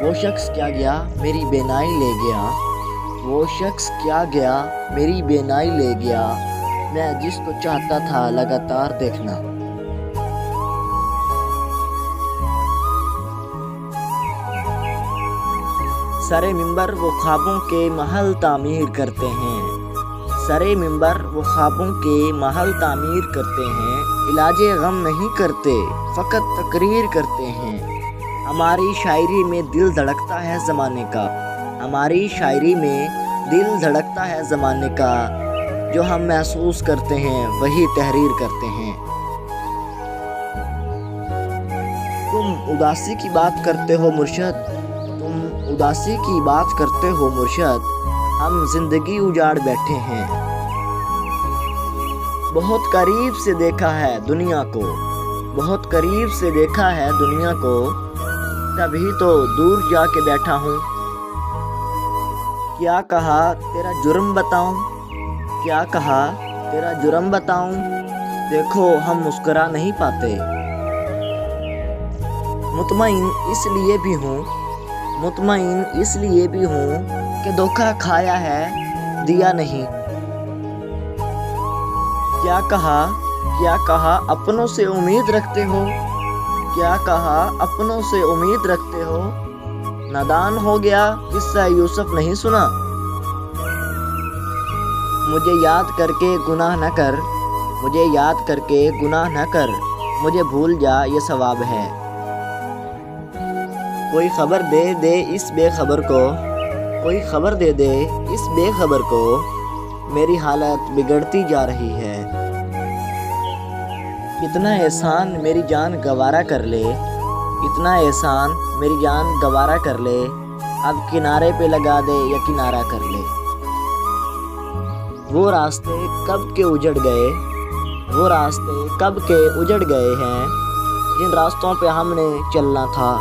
वो शख्स क्या गया मेरी बेनाई ले गया, वो शख्स क्या गया मेरी बेनाई ले गया, मैं जिसको चाहता था लगातार देखना। सरे मिंबर वो ख्वाबों के महल तामीर करते हैं, सरे मिंबर वो ख्वाबों के महल तामीर करते हैं, इलाजे गम नहीं करते फ़कत तकरीर करते हैं। हमारी शायरी में दिल धड़कता है ज़माने का, हमारी शायरी में दिल धड़कता है ज़माने का, जो हम महसूस करते हैं वही तहरीर करते हैं। तुम उदासी की बात करते हो मुर्शद, तुम उदासी की बात करते हो मुर्शद, हम जिंदगी उजाड़ बैठे हैं। बहुत करीब से देखा है दुनिया को, बहुत करीब से देखा है दुनिया को, तभी तो दूर जाके बैठा हूँ। क्या कहा तेरा जुर्म बताऊं, क्या कहा तेरा जुर्म बताऊं, देखो हम मुस्कुरा नहीं पाते। मुतमईन इसलिए भी हूँ, मुतमईन इसलिए भी हूँ कि धोखा खाया है दिया नहीं। क्या कहा अपनों से उम्मीद रखते हो, क्या कहा अपनों से उम्मीद रखते हो, नादान हो गया किस्सा यूसुफ नहीं सुना। मुझे याद करके गुनाह न कर, मुझे याद करके गुनाह न कर, मुझे भूल जा ये सवाब है। कोई खबर दे दे इस बेखबर को, कोई खबर दे दे इस बेखबर को, मेरी हालत बिगड़ती जा रही है। इतना एहसान मेरी जान गवारा कर ले, इतना एहसान मेरी जान गवारा कर ले, अब किनारे पे लगा दे या किनारा कर ले। वो रास्ते कब के उजड़ गए, वो रास्ते कब के उजड़ गए हैं, जिन रास्तों पे हमने चलना था।